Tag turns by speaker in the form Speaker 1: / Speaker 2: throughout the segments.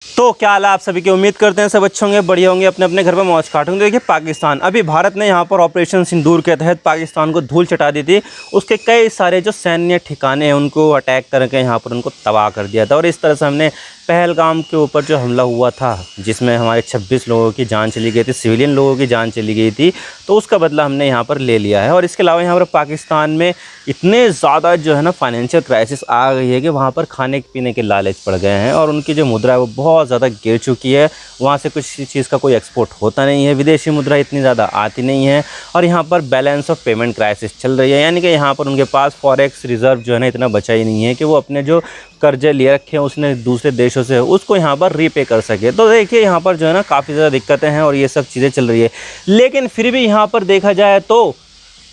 Speaker 1: तो क्या हाल है आप सभी की। उम्मीद करते हैं सब अच्छे होंगे, बढ़िया होंगे, अपने अपने घर में मौज काटोगे। देखिए पाकिस्तान, अभी भारत ने यहाँ पर ऑपरेशन सिंदूर के तहत पाकिस्तान को धूल चटा दी थी। उसके कई सारे जो सैन्य ठिकाने हैं उनको अटैक करके यहाँ पर उनको तबाह कर दिया था। और इस तरह से हमने पहलगाम के ऊपर जो हमला हुआ था जिसमें हमारे 26 लोगों की जान चली गई थी, सिविलियन लोगों की जान चली गई थी, तो उसका बदला हमने यहाँ पर ले लिया है। और इसके अलावा यहाँ पर पाकिस्तान में इतने ज़्यादा जो है ना फाइनेंशियल क्राइसिस आ गई है कि वहाँ पर खाने पीने के लालच पड़ गए हैं और उनकी जो मुद्रा है वो बहुत ज़्यादा गिर चुकी है। वहाँ से कुछ चीज़ का कोई एक्सपोर्ट होता नहीं है, विदेशी मुद्रा इतनी ज़्यादा आती नहीं है और यहाँ पर बैलेंस ऑफ पेमेंट क्राइसिस चल रही है। यानी कि यहाँ पर उनके पास फॉरेक्स रिज़र्व जो है ना इतना बचा ही नहीं है कि वो अपने जो कर्जे लिए रखे हैं उसने दूसरे देशों से उसको यहाँ पर रीपे कर सके। तो देखिए यहाँ पर जो है ना काफ़ी ज़्यादा दिक्कतें हैं और ये सब चीज़ें चल रही है। लेकिन फिर भी यहाँ पर देखा जाए तो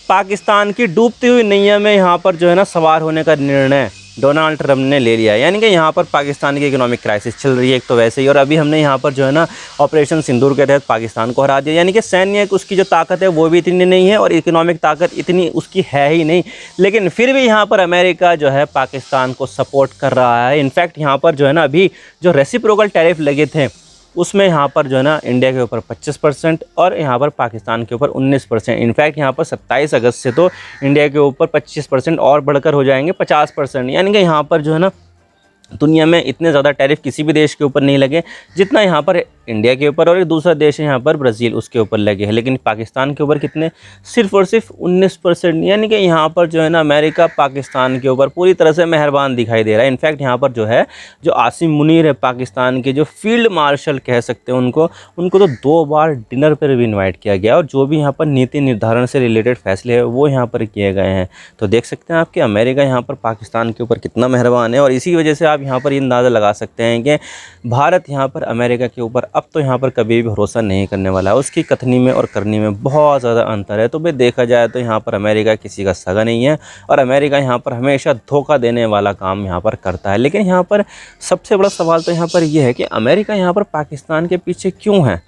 Speaker 1: पाकिस्तान की डूबती हुई नैया में यहाँ पर जो है ना सवार होने का निर्णय डोनाल्ड ट्रंप ने ले लिया है। यानी कि यहाँ पर पाकिस्तान की इकोनॉमिक क्राइसिस चल रही है एक तो वैसे ही, और अभी हमने यहाँ पर जो है ना ऑपरेशन सिंदूर के तहत पाकिस्तान को हरा दिया। यानी कि सैन्य उसकी जो ताकत है वो भी इतनी नहीं है और इकोनॉमिक ताकत इतनी उसकी है ही नहीं। लेकिन फिर भी यहाँ पर अमेरिका जो है पाकिस्तान को सपोर्ट कर रहा है। इनफैक्ट यहाँ पर जो है ना अभी जो रेसिप्रोकल टैरिफ लगे थे उसमें यहाँ पर जो है ना इंडिया के ऊपर 25% और यहाँ पर पाकिस्तान के ऊपर 19%। इनफैक्ट यहाँ पर 27 अगस्त से तो इंडिया के ऊपर 25% और बढ़कर हो जाएंगे 50%। यानी कि यहाँ पर जो है ना दुनिया में इतने ज़्यादा टैरिफ किसी भी देश के ऊपर नहीं लगे जितना यहाँ पर इंडिया के ऊपर, और एक दूसरा देश है यहाँ पर ब्राज़ील उसके ऊपर लगे हैं। लेकिन पाकिस्तान के ऊपर कितने, सिर्फ और सिर्फ 19%। यानी कि यहाँ पर जो है ना अमेरिका पाकिस्तान के ऊपर पूरी तरह से मेहरबान दिखाई दे रहा है। इनफैक्ट यहाँ पर जो है जो आसिम मुनीर है पाकिस्तान के जो फील्ड मार्शल कह सकते हैं उनको तो 2 बार डिनर पर भी इन्वाइट किया गया और जो भी यहाँ पर नीति निर्धारण से रिलेटेड फैसले हैं वो यहाँ पर किए गए हैं। तो देख सकते हैं आपके अमेरिका यहाँ पर पाकिस्तान के ऊपर कितना मेहरबान है। और इसी वजह से आप यहाँ पर ये अंदाज़ा लगा सकते हैं कि भारत यहाँ पर अमेरिका के ऊपर अब तो यहाँ पर कभी भी भरोसा नहीं करने वाला है। उसकी कथनी में और करनी में बहुत ज़्यादा अंतर है। तो भाई देखा जाए तो यहाँ पर अमेरिका किसी का सगा नहीं है और अमेरिका यहाँ पर हमेशा धोखा देने वाला काम यहाँ पर करता है। लेकिन यहाँ पर सबसे बड़ा सवाल तो यहाँ पर यह है कि अमेरिका यहाँ पर पाकिस्तान के पीछे क्यों है।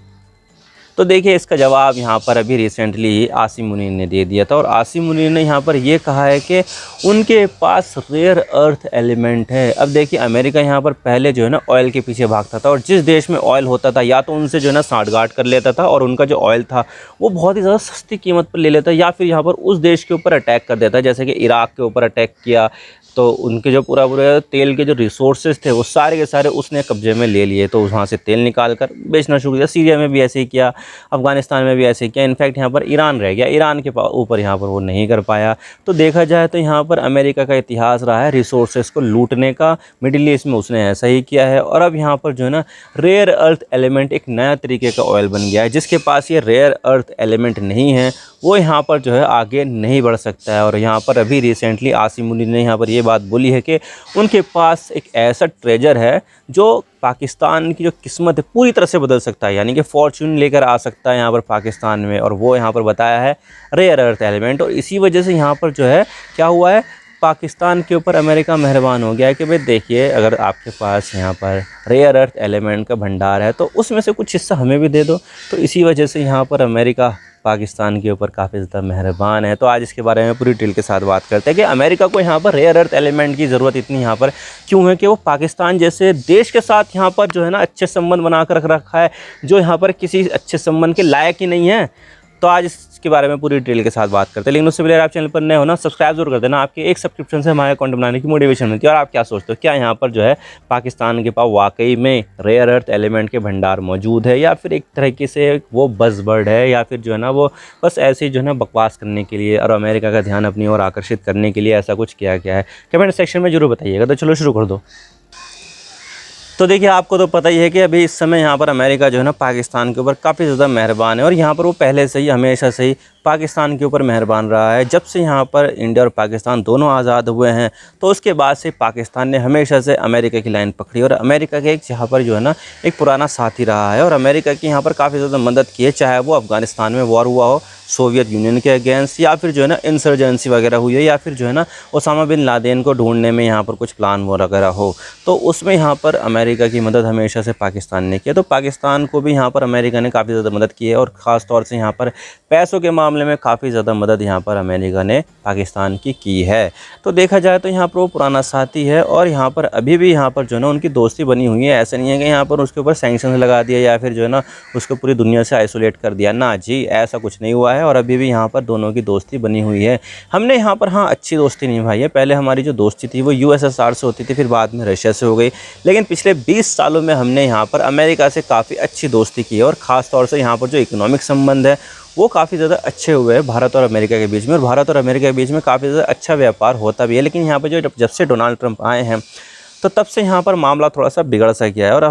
Speaker 1: तो देखिए इसका जवाब यहाँ पर अभी रिसेंटली आसिम मुनीर ने दे दिया था और आसिम मुनीर ने यहाँ पर ये कहा है कि उनके पास रेयर अर्थ एलिमेंट है। अब देखिए अमेरिका यहाँ पर पहले जो है ना ऑयल के पीछे भागता था और जिस देश में ऑयल होता था या तो उनसे जो है ना साठगांठ कर लेता था और उनका जो ऑयल था वो बहुत ही ज़्यादा सस्ती कीमत पर ले लेता, या फिर यहाँ पर उस देश के ऊपर अटैक कर देता। जैसे कि इराक़ के ऊपर अटैक किया तो उनके जो पूरा तेल के जो रिसोर्सेज थे वो सारे के सारे उसने कब्जे में ले लिए, तो वहाँ से तेल निकाल कर बेचना शुरू किया। सीरिया में भी ऐसे ही किया, अफ़गानिस्तान में भी ऐसे ही किया। इनफैक्ट यहाँ पर ईरान रह गया, ईरान के ऊपर यहाँ पर वो नहीं कर पाया। तो देखा जाए तो यहाँ पर अमेरिका का इतिहास रहा है रिसोर्सेज को लूटने का। मिडिल ईस्ट में उसने ऐसा ही किया है और अब यहाँ पर जो है ना रेयर अर्थ एलिमेंट एक नया तरीके का ऑयल बन गया है। जिसके पास ये रेयर अर्थ एलिमेंट नहीं है वो यहाँ पर जो है आगे नहीं बढ़ सकता है। और यहाँ पर अभी रिसेंटली आसिम मुनीर ने यहाँ पर ये बात बोली है कि उनके पास एक ऐसा ट्रेजर है जो पाकिस्तान की जो किस्मत है पूरी तरह से बदल सकता है, यानी कि फॉर्चून लेकर आ सकता है यहाँ पर पाकिस्तान में। और वो यहाँ पर बताया है रेयर अर्थ एलिमेंट। और इसी वजह से यहाँ पर जो है क्या हुआ है, पाकिस्तान के ऊपर अमेरिका मेहरबान हो गया है कि भाई देखिए अगर आपके पास यहाँ पर रेयर अर्थ एलिमेंट का भंडार है तो उसमें से कुछ हिस्सा हमें भी दे दो। तो इसी वजह से यहाँ पर अमेरिका पाकिस्तान के ऊपर काफ़ी ज़्यादा मेहरबान है। तो आज इसके बारे में पूरी डिटेल के साथ बात करते हैं कि अमेरिका को यहाँ पर रेयर अर्थ एलिमेंट की ज़रूरत इतनी यहाँ पर क्यों है कि वो पाकिस्तान जैसे देश के साथ यहाँ पर जो है ना अच्छे संबंध बना कर रख रखा है जो यहाँ पर किसी अच्छे संबंध के लायक ही नहीं है। तो आज इसके बारे में पूरी डिटेल के साथ बात करते हैं। लेकिन उससे पहले आप चैनल पर नए हो ना सब्सक्राइब जरूर कर देना। आपके एक सब्सक्रिप्शन से हमारे कंटेंट बनाने की मोटिवेशन मिलती है। और आप क्या सोचते हो, क्या यहाँ पर जो है पाकिस्तान के पास वाकई में रेयर अर्थ एलिमेंट के भंडार मौजूद है या फिर एक तरीके से वो बज़वर्ड है, या फिर जो है ना वो बस ऐसे ही जो है ना बकवास करने के लिए और अमेरिका का ध्यान अपनी ओर आकर्षित करने के लिए ऐसा कुछ किया गया है। कमेंट सेक्शन में जरूर बताइएगा। तो चलो शुरू कर दो। तो देखिए आपको तो पता ही है कि अभी इस समय यहाँ पर अमेरिका जो है ना पाकिस्तान के ऊपर काफ़ी ज़्यादा मेहरबान है और यहाँ पर वो पहले से ही हमेशा से ही पाकिस्तान के ऊपर मेहरबान रहा है। जब से यहाँ पर इंडिया और पाकिस्तान दोनों आज़ाद हुए हैं तो उसके बाद से पाकिस्तान ने हमेशा से अमेरिका की लाइन पकड़ी और अमेरिका के एक यहाँ पर जो है ना एक पुराना साथी रहा है और अमेरिका की यहाँ पर काफ़ी ज़्यादा मदद की है। चाहे वो अफ़गानिस्तान में वॉर हुआ हो सोवियत यूनियन के अगेंस्ट, या फिर जो है ना इंसर्जेंसी वगैरह हुई है, या फिर जो है ना ओसामा बिन लादेन को ढूंढने में यहाँ पर कुछ प्लान वगैरह हो, तो उसमें यहाँ पर अमेरिका की मदद हमेशा से पाकिस्तान ने किया। तो पाकिस्तान को भी यहाँ पर अमेरिका ने काफ़ी ज़्यादा मदद की है, और ख़ास तौर से यहाँ पर पैसों के मामले में काफ़ी ज़्यादा मदद यहाँ पर अमेरिका ने पाकिस्तान की है। तो देखा जाए तो यहाँ पर वो पुराना साथी है, और यहाँ पर अभी भी यहाँ पर जो है ना उनकी दोस्ती बनी हुई है। ऐसा नहीं है कि यहाँ पर उसके ऊपर सैंक्शन लगा दिया या फिर जो है ना उसको पूरी दुनिया से आइसोलेट कर दिया, ना जी, ऐसा कुछ नहीं हुआ है। और अभी भी यहाँ पर दोनों की दोस्ती बनी हुई है। हमने यहाँ पर हाँ अच्छी दोस्ती निभाई है। पहले हमारी जो दोस्ती थी वो यूएसएसआर से होती थी, फिर बाद में रशिया से हो गई, लेकिन पिछले 20 सालों में हमने यहाँ पर अमेरिका से काफ़ी अच्छी दोस्ती की है। और ख़ास तौर से यहाँ पर जो इकोनॉमिक संबंध है वो काफ़ी ज़्यादा अच्छे हुए हैं भारत और अमेरिका के बीच में, और भारत और अमेरिका के बीच में काफ़ी ज़्यादा अच्छा व्यापार होता भी है। लेकिन यहाँ पर जो जब से डोनाल्ड ट्रंप आए हैं तो तब से यहाँ पर मामला थोड़ा सा बिगड़ सा गया है। और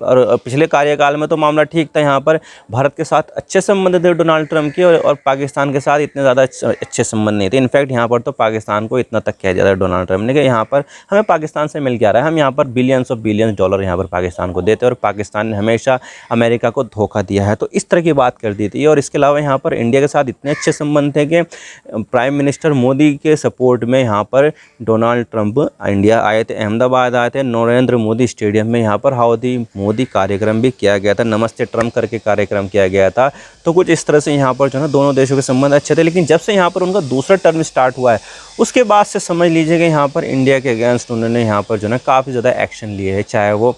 Speaker 1: और पिछले कार्यकाल में तो मामला ठीक था, यहाँ पर भारत के साथ अच्छे संबंध थे डोनाल्ड ट्रंप के, और पाकिस्तान के साथ इतने ज़्यादा अच्छे संबंध नहीं थे। इनफैक्ट यहाँ पर तो पाकिस्तान को इतना तक कह दिया था डोनाल्ड ट्रंप ने कि यहाँ पर हमें पाकिस्तान से मिल के आ रहा है, हम यहाँ पर बिलियंस ऑफ बिलियंस डॉलर यहाँ पर पाकिस्तान को देते हैं, और पाकिस्तान ने हमेशा अमेरिका को धोखा दिया है। तो इस तरह की बात कर दी थी। और इसके अलावा यहाँ पर इंडिया के साथ इतने अच्छे संबंध थे कि प्राइम मिनिस्टर मोदी के सपोर्ट में यहाँ पर डोनाल्ड ट्रंप इंडिया आए थे, अहमदाबाद आए थे, नरेंद्र मोदी स्टेडियम में यहाँ पर हाउडी मोदी कार्यक्रम भी किया गया था, नमस्ते ट्रंप करके कार्यक्रम किया गया था। तो कुछ इस तरह से यहाँ पर जो है ना दोनों देशों के संबंध अच्छे थे। लेकिन जब से यहाँ पर उनका दूसरा टर्म स्टार्ट हुआ है उसके बाद से समझ लीजिए कि यहाँ पर इंडिया के अगेंस्ट उन्होंने यहाँ पर जो है ना काफ़ी ज़्यादा एक्शन लिए है, चाहे वो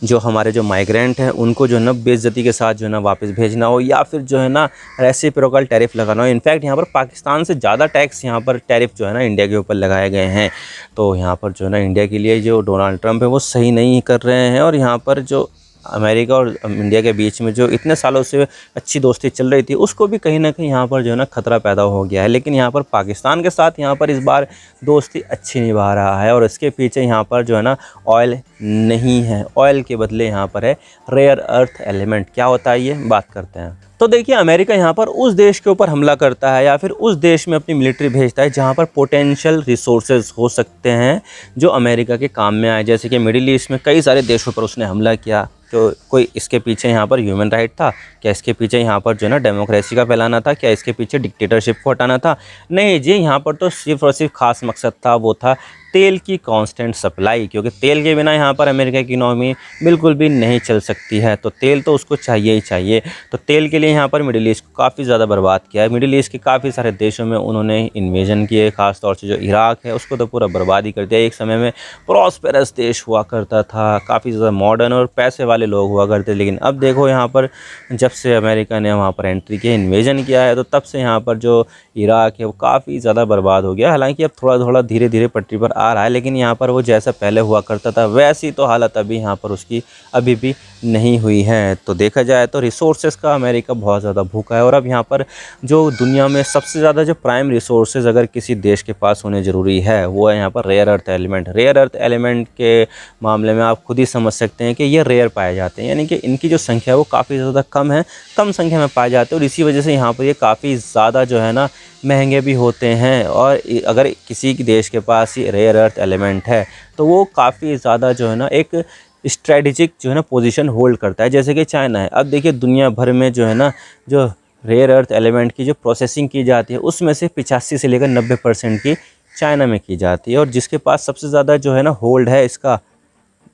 Speaker 1: जो हमारे जो माइग्रेंट हैं उनको जो है ना बेइज्जती के साथ जो है ना वापस भेजना हो, या फिर जो है ना रेसिप्रोकल टैरिफ लगाना हो। इनफैक्ट यहाँ पर पाकिस्तान से ज़्यादा टैक्स यहाँ पर टैरिफ जो है ना इंडिया के ऊपर लगाए गए हैं। तो यहाँ पर जो है ना इंडिया के लिए जो डोनाल्ड ट्रंप है वो सही नहीं कर रहे हैं। और यहाँ पर जो अमेरिका और इंडिया के बीच में जो इतने सालों से अच्छी दोस्ती चल रही थी उसको भी कहीं ना कहीं यहाँ पर जो है ना खतरा पैदा हो गया है। लेकिन यहाँ पर पाकिस्तान के साथ यहाँ पर इस बार दोस्ती अच्छी निभा रहा है, और इसके पीछे यहाँ पर जो है ना ऑयल नहीं है, ऑयल के बदले यहाँ पर है रेयर अर्थ एलिमेंट। क्या होता है ये बात करते हैं। तो देखिए अमेरिका यहाँ पर उस देश के ऊपर हमला करता है या फिर उस देश में अपनी मिलिट्री भेजता है जहाँ पर पोटेंशियल रिसोर्सेज हो सकते हैं जो अमेरिका के काम में आए। जैसे कि मिडिल ईस्ट में कई सारे देशों पर उसने हमला किया, तो कोई इसके पीछे यहाँ पर ह्यूमन राइट था क्या, इसके पीछे यहाँ पर जो है ना डेमोक्रेसी का फैलाना था क्या, इसके पीछे डिक्टेटरशिप को हटाना था? नहीं जी, यहाँ पर तो सिर्फ और सिर्फ खास मकसद था, वो था तेल की कांस्टेंट सप्लाई, क्योंकि तेल के बिना यहाँ पर अमेरिका की इकोनॉमी बिल्कुल भी नहीं चल सकती है। तो तेल तो उसको चाहिए ही चाहिए। तो तेल के लिए यहाँ पर मिडिल ईस्ट को काफ़ी ज़्यादा बर्बाद किया है। मिडिल ईस्ट के काफ़ी सारे देशों में उन्होंने इन्वेजन किए, खासतौर से जो इराक है उसको तो पूरा बर्बाद ही कर दिया। एक समय में प्रॉस्पेरस देश हुआ करता था, काफ़ी ज़्यादा मॉडर्न और पैसे वाले लोग हुआ करते, लेकिन अब देखो यहाँ पर जब से अमेरिका ने वहाँ पर एंट्री की, इन्वेजन किया है, तो तब से यहाँ पर जो इराक है वो काफ़ी ज़्यादा बर्बाद हो गया। हालांकि अब थोड़ा थोड़ा धीरे धीरे पटरी पर आ रहा है, लेकिन यहाँ पर वो जैसा पहले हुआ करता था वैसी तो हालत अभी यहाँ पर उसकी अभी भी नहीं हुई है। तो देखा जाए तो रिसोर्सेज का अमेरिका बहुत ज़्यादा भूखा है। और अब यहाँ पर जो दुनिया में सबसे ज़्यादा जो प्राइम रिसोर्सेज अगर किसी देश के पास होने ज़रूरी है वो है यहाँ पर rare earth element. Rare earth element के मामले में आप खुद ही समझ सकते हैं कि ये रेयर पाए जाते हैं, यानी कि इनकी जो संख्या है वो काफ़ी ज़्यादा कम है, कम संख्या में पाए जाते हैं, और इसी वजह से यहाँ पर ये काफ़ी ज़्यादा जो है ना महंगे भी होते हैं। और अगर किसी देश के पास ये रेयर अर्थ एलिमेंट है तो वो काफ़ी ज़्यादा जो है ना एक स्ट्रेटेजिक जो है ना पोजीशन होल्ड करता है, जैसे कि चाइना है। अब देखिए दुनिया भर में जो है ना जो रेयर अर्थ एलिमेंट की जो प्रोसेसिंग की जाती है उसमें से 85 से लेकर 90% की चाइना में की जाती है, और जिसके पास सबसे ज़्यादा जो है ना होल्ड है इसका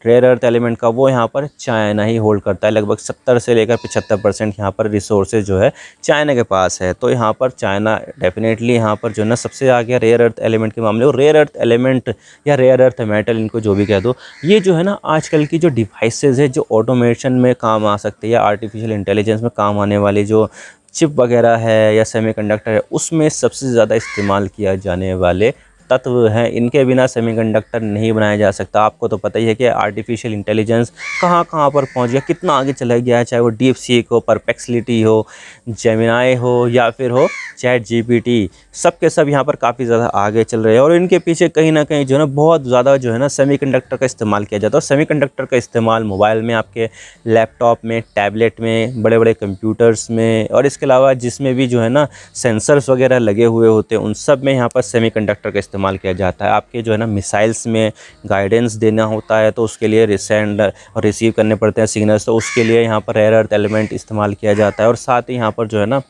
Speaker 1: रेयर अर्थ एलिमेंट का वो यहाँ पर चाइना ही होल्ड करता है। लगभग 70 से लेकर 75% यहाँ पर रिसोर्सेज जो है चाइना के पास है। तो यहाँ पर चाइना डेफिनेटली यहाँ पर जो है ना सबसे आगे रेयर अर्थ एलिमेंट के मामले। और रेयर अर्थ एलिमेंट या रेयर अर्थ मेटल, इनको जो भी कह दो, ये जो है ना आजकल की जो डिवाइसेज है जो ऑटोमेशन में काम आ सकते हैं या आर्टिफिशियल इंटेलिजेंस में काम आने वाली जो चिप वगैरह है या सेमीकंडक्टर है उसमें सबसे ज़्यादा इस्तेमाल किया जाने वाले तत्व हैं। इनके बिना सेमीकंडक्टर नहीं बनाया जा सकता। आपको तो पता ही है कि आर्टिफिशियल इंटेलिजेंस कहाँ कहाँ पर पहुँच गया, कितना आगे चला गया है, चाहे वो डीप सीक हो, परप्लेक्सिटी हो, जेमिनाई हो या फिर हो चैट जीपीटी, सब के सब यहाँ पर काफ़ी ज़्यादा आगे चल रहे हैं। और इनके पीछे कहीं ना कहीं जो है ना बहुत ज़्यादा जो है ना सेमीकंडक्टर का इस्तेमाल किया जाता है। और सेमीकंडक्टर का इस्तेमाल मोबाइल में, आपके लैपटॉप में, टैबलेट में, बड़े बड़े कंप्यूटर्स में, और इसके अलावा जिसमें भी जो है ना सेंसर्स वगैरह लगे हुए होते हैं उन सब में यहाँ पर सेमीकंडक्टर का इस्तेमाल किया जाता है। आपके जो है ना मिसाइल्स में गाइडेंस देना होता है तो उसके लिए सेंड और रिसीव करने पड़ते हैं सिग्नल्स, तो उसके लिए यहाँ पर रेयर अर्थ एलिमेंट इस्तेमाल किया जाता है। और साथ ही यहाँ पर जो है ना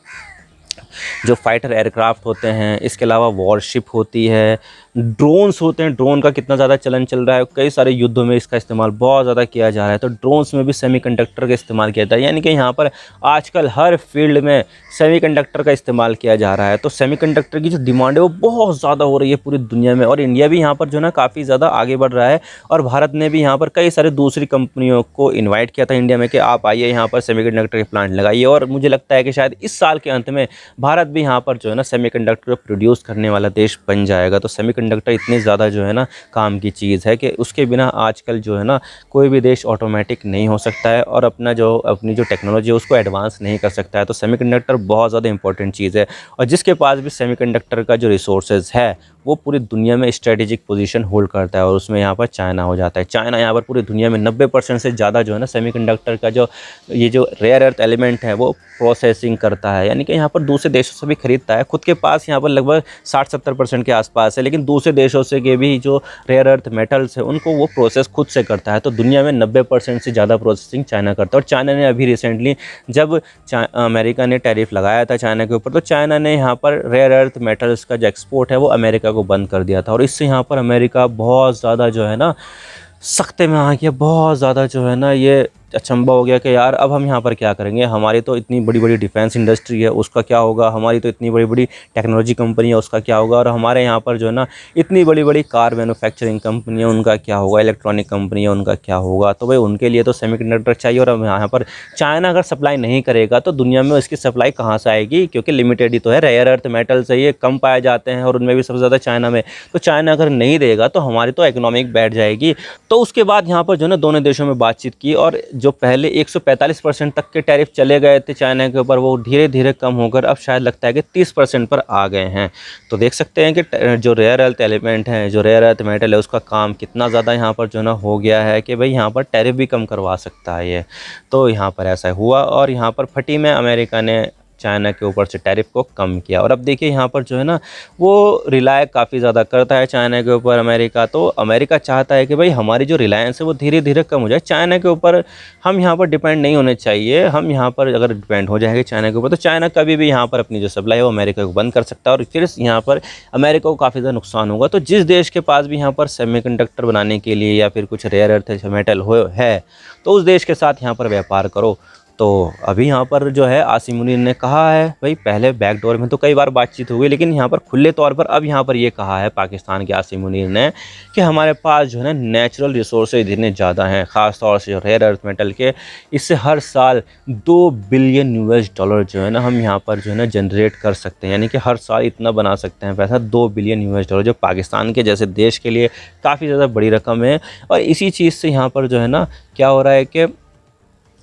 Speaker 1: जो फाइटर एयरक्राफ्ट होते हैं, इसके अलावा वॉरशिप होती है, ड्रोन्स होते हैं। ड्रोन का कितना ज़्यादा चलन चल रहा है, कई सारे युद्धों में इसका इस्तेमाल बहुत ज़्यादा किया जा रहा है। तो ड्रोन्स में भी सेमीकंडक्टर का इस्तेमाल किया जाता है, यानी कि यहाँ पर आजकल हर फील्ड में सेमीकंडक्टर का इस्तेमाल किया जा रहा है। तो सेमीकंडक्टर की जो डिमांड है वो बहुत ज़्यादा हो रही है पूरी दुनिया में, और इंडिया भी यहाँ पर जो है ना काफ़ी ज़्यादा आगे बढ़ रहा है। और भारत ने भी यहाँ पर कई सारे दूसरी कंपनियों को इन्वाइट किया था इंडिया में कि आप आइए यहाँ पर सेमीकंडक्टर के प्लांट लगाइए। और मुझे लगता है कि शायद इस साल के अंत में भारत भी यहाँ पर जो है ना सेमीकंडक्टर प्रोड्यूस करने वाला देश बन जाएगा। तो सेमीकंडक्टर इतनी ज़्यादा जो है ना काम की चीज़ है कि उसके बिना आजकल जो है ना कोई भी देश ऑटोमेटिक नहीं हो सकता है और अपनी जो टेक्नोलॉजी है उसको एडवांस नहीं कर सकता है। तो सेमीकंडक्टर बहुत ज़्यादा इंपॉर्टेंट चीज़ है, और जिसके पास भी सेमीकंडक्टर का जो रिसोर्सेज है वो पूरी दुनिया में स्ट्रेटेजिक पोजीशन होल्ड करता है, और उसमें यहाँ पर चाइना हो जाता है। चाइना यहाँ पर पूरी दुनिया में 90% से ज़्यादा जो है ना सेमीकंडक्टर का जो रेयर अर्थ एलिमेंट है वो प्रोसेसिंग करता है, यानी कि यहाँ पर दूसरे देशों से भी खरीदता है। खुद के पास यहाँ पर लगभग 60-70% के आसपास है, लेकिन दूसरे देशों से के भी जो रेयर अर्थ मेटल्स है उनको वो प्रोसेस खुद से करता है। तो दुनिया में 90% से ज़्यादा प्रोसेसिंग चाइना करता है। और चाइना ने अभी रिसेंटली जब अमेरिका ने टैरिफ लगाया था चाइना के ऊपर, तो चाइना ने यहाँ पर रेयर अर्थ मेटल्स का जो एक्सपोर्ट है वो अमेरिका को बंद कर दिया था। और इससे यहाँ पर अमेरिका बहुत ज़्यादा जो है ना सख्ते में आ गया, बहुत ज़्यादा जो है ना ये अचंभा हो गया कि यार अब हम यहाँ पर क्या करेंगे, हमारी तो इतनी बड़ी बड़ी डिफेंस इंडस्ट्री है उसका क्या होगा, हमारी तो इतनी बड़ी बड़ी टेक्नोलॉजी कंपनी है उसका क्या होगा, और हमारे यहाँ पर जो है ना इतनी बड़ी बड़ी कार मैन्युफैक्चरिंग कंपनी है उनका क्या होगा, इलेक्ट्रॉनिक कंपनी है उनका क्या होगा। तो भाई उनके लिए तो सेमीकंडक्टर चाहिए, और यहाँ पर चाइना अगर सप्लाई नहीं करेगा तो दुनिया में इसकी सप्लाई कहाँ से आएगी, क्योंकि लिमिटेड ही तो है। रेयर अर्थ मेटल्स है ये कम पाए जाते हैं और उनमें भी सबसे ज़्यादा चाइना में। तो चाइना अगर नहीं देगा तो हमारी तो इकोनॉमिक बैठ जाएगी। तो उसके बाद यहाँ पर जो है ना दोनों देशों में बातचीत की, और जो पहले 145% तक के टैरिफ चले गए थे चाइना के ऊपर वो धीरे धीरे कम होकर अब शायद लगता है कि 30% पर आ गए हैं। तो देख सकते हैं कि जो रेयर अर्थ एलिमेंट है, जो रेयर अर्थ मेटल है, उसका काम कितना ज़्यादा यहाँ पर जो ना हो गया है कि भाई यहाँ पर टैरिफ भी कम करवा सकता है ये। तो यहाँ पर ऐसा हुआ, और यहाँ पर फटी में अमेरिका ने चाइना के ऊपर से टैरिफ को कम किया। और अब देखिए यहाँ पर जो है ना वो रिलाय काफ़ी ज़्यादा करता है चाइना के ऊपर अमेरिका। तो अमेरिका चाहता है कि भाई हमारी जो रिलायंस है वो धीरे धीरे कम हो जाए, चाइना के ऊपर हम यहाँ पर डिपेंड नहीं होने चाहिए। हम यहाँ पर अगर डिपेंड हो जाएंगे चाइना के ऊपर तो चाइना कभी भी यहाँ पर अपनी जो सप्लाई है वो अमेरिका को बंद कर सकता है, और फिर यहाँ पर अमेरिका को काफ़ी ज़्यादा नुकसान होगा। तो जिस देश के पास भी यहाँ पर सेमीकंडक्टर बनाने के लिए या फिर कुछ रेयर अर्थ मेटल है तो उस देश के साथ यहाँ पर व्यापार करो। तो अभी यहाँ पर जो है आसिम मुनीर ने कहा है, भाई पहले बैकडोर में तो कई बार बातचीत हुई, लेकिन यहाँ पर खुले तौर पर अब यहाँ पर ये कहा है पाकिस्तान के आसिम मुनीर ने कि हमारे पास जो है ना नेचुरल रिसोर्सेज इतने ज़्यादा हैं, ख़ास तौर से जो रेयर अर्थ मेटल के, इससे हर साल $2 बिलियन जो है ना हम यहाँ पर जो है ना जनरेट कर सकते हैं, यानी कि हर साल इतना बना सकते हैं पैसा $2 बिलियन, जो पाकिस्तान के जैसे देश के लिए काफ़ी ज़्यादा बड़ी रकम है। और इसी चीज़ से यहाँ पर जो है ना क्या हो रहा है कि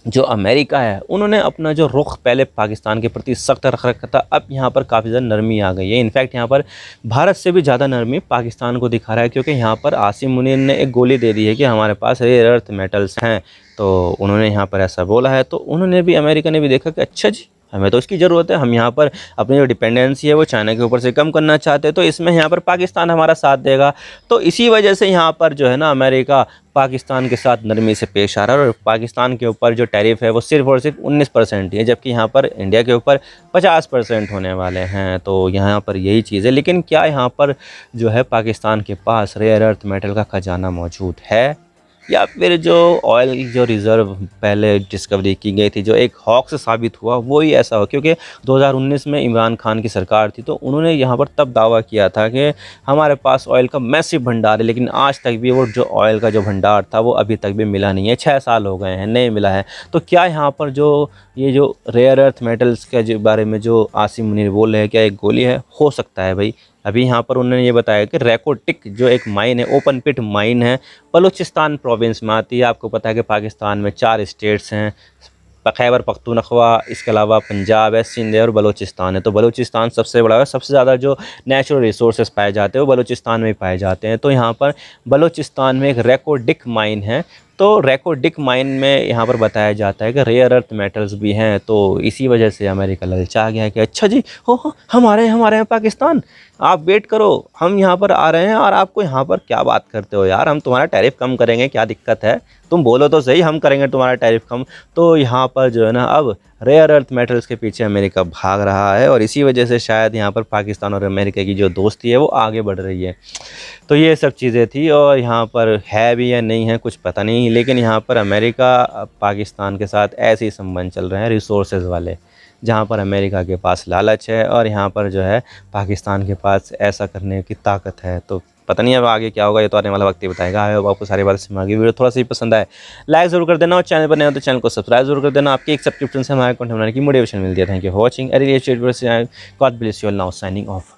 Speaker 1: जो अमेरिका है उन्होंने अपना जो रुख पहले पाकिस्तान के प्रति सख्त रख रखा था, अब यहाँ पर काफ़ी ज़्यादा नरमी आ गई है। इनफैक्ट यहाँ पर भारत से भी ज़्यादा नरमी पाकिस्तान को दिखा रहा है, क्योंकि यहाँ पर आसिम मुनीर ने एक गोली दे दी है कि हमारे पास रेयर अर्थ मेटल्स हैं। तो उन्होंने यहाँ पर ऐसा बोला है, तो उन्होंने भी, अमेरिका ने भी देखा कि अच्छा जी हमें तो इसकी ज़रूरत है, हम यहाँ पर अपनी जो डिपेंडेंसी है वो चाइना के ऊपर से कम करना चाहते हैं, तो इसमें यहाँ पर पाकिस्तान हमारा साथ देगा। तो इसी वजह से यहाँ पर जो है ना अमेरिका पाकिस्तान के साथ नरमी से पेश आ रहा है, और पाकिस्तान के ऊपर जो टैरिफ है वो सिर्फ और सिर्फ 19% ही है, जबकि यहाँ पर इंडिया के ऊपर 50% होने वाले हैं। तो यहाँ पर यही चीज़ है। लेकिन क्या यहाँ पर जो है पाकिस्तान के पास रेयर अर्थ मेटल का खजाना मौजूद है, या फिर जो ऑयल जो रिज़र्व पहले डिस्कवरी की गई थी जो एक हॉक से साबित हुआ वो ही ऐसा हो? क्योंकि 2019 में इमरान खान की सरकार थी, तो उन्होंने यहाँ पर तब दावा किया था कि हमारे पास ऑयल का मैसिव भंडार है, लेकिन आज तक भी वो जो ऑयल का जो भंडार था वो अभी तक भी मिला नहीं है। 6 साल हो गए हैं, नहीं मिला है। तो क्या यहाँ पर जो ये जो रेयर अर्थ मेटल्स के जो बारे में जो आसिम मुनीर बोल रहे हैं, क्या एक गोली है? हो सकता है भाई। अभी यहाँ पर उन्होंने ये बताया कि रैकोटिक जो एक माइन है, ओपन पिट माइन है, बलूचिस्तान प्रोविंस में आती है। आपको पता है कि पाकिस्तान में 4 स्टेट्स हैं, खैबर पख्तूनख्वा, इसके अलावा पंजाब है, सिंध है और बलूचिस्तान है। तो बलूचिस्तान सबसे बड़ा है, सबसे ज़्यादा जो नेचुरल रिसोर्सेज पाए जाते हैं वो बलूचिस्तान में पाए जाते हैं। तो यहाँ पर बलूचिस्तान में एक रैकोडिक माइन है। तो रैकोडिक माइन में यहाँ पर बताया जाता है कि रेयर अर्थ मेटल्स भी हैं। तो इसी वजह से अमेरिका ललचा गया है कि अच्छा जी हो हमारे यहाँ पाकिस्तान आप वेट करो, हम यहाँ पर आ रहे हैं और आपको यहाँ पर क्या बात करते हो यार, हम तुम्हारा टैरिफ कम करेंगे, क्या दिक्कत है, तुम बोलो तो सही, हम करेंगे तुम्हारा टैरिफ कम। तो यहाँ पर जो है ना अब रेयर अर्थ मेटल्स के पीछे अमेरिका भाग रहा है और इसी वजह से शायद यहाँ पर पाकिस्तान और अमेरिका की जो दोस्ती है वो आगे बढ़ रही है। तो ये सब चीज़ें थी और यहाँ पर है भी या नहीं है कुछ पता नहीं, लेकिन यहाँ पर अमेरिका पाकिस्तान के साथ ऐसे ही संबंध चल रहे हैं रिसोर्सेज वाले, जहाँ पर अमेरिका के पास लालच है और यहाँ पर जो है पाकिस्तान के पास ऐसा करने की ताकत है। तो पता नहीं अब आगे क्या होगा, ये तो आने वाला वक्त ही बताएगा। आई होप आपको सारी बातें समझ आ गई। वीडियो थोड़ा सा ही पसंद आए लाइक जरूर कर देना और चैनल पर नए हो तो चैनल को सब्सक्राइब जरूर कर देना। आपकी एक सब्सक्रिप्शन से हमारे कंटेंट बनाने की मोटिवेशन मिलती है। Thank you for watching. God bless you all. Now signing off.